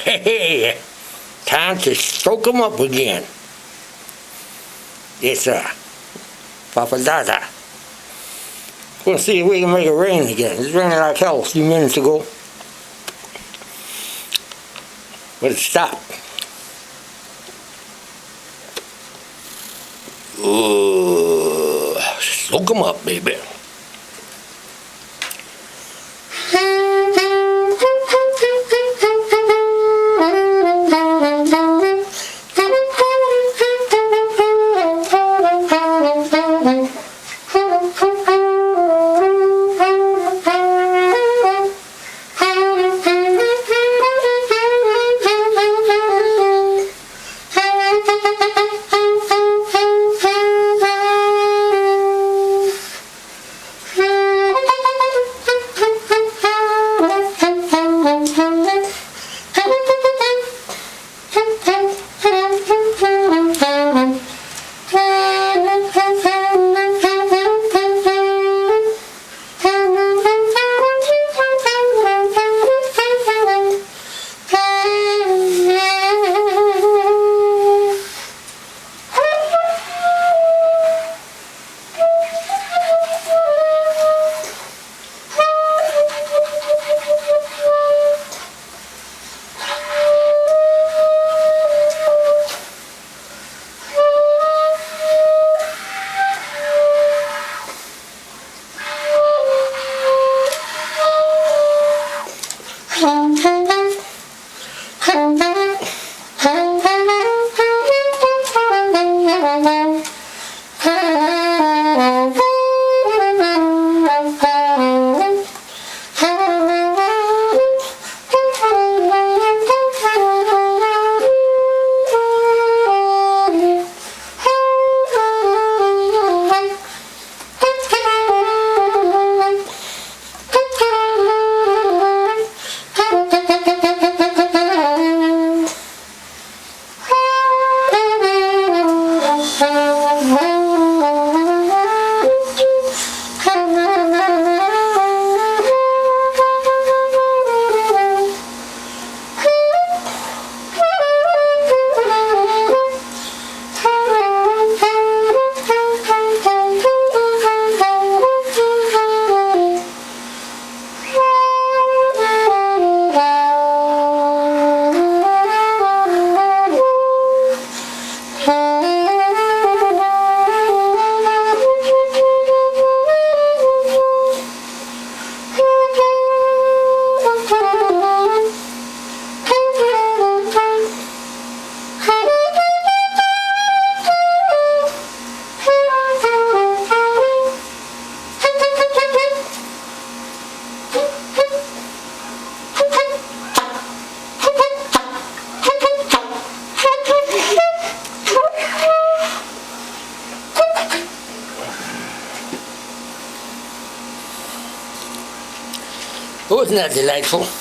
Hey, time to soak 'em up again. Yes, sir. Papa Dada. We'll see if we can make it rain again. It's raining like hell a few minutes ago. But it stopped. Ooh, soak 'em up, baby. Wasn't that delightful?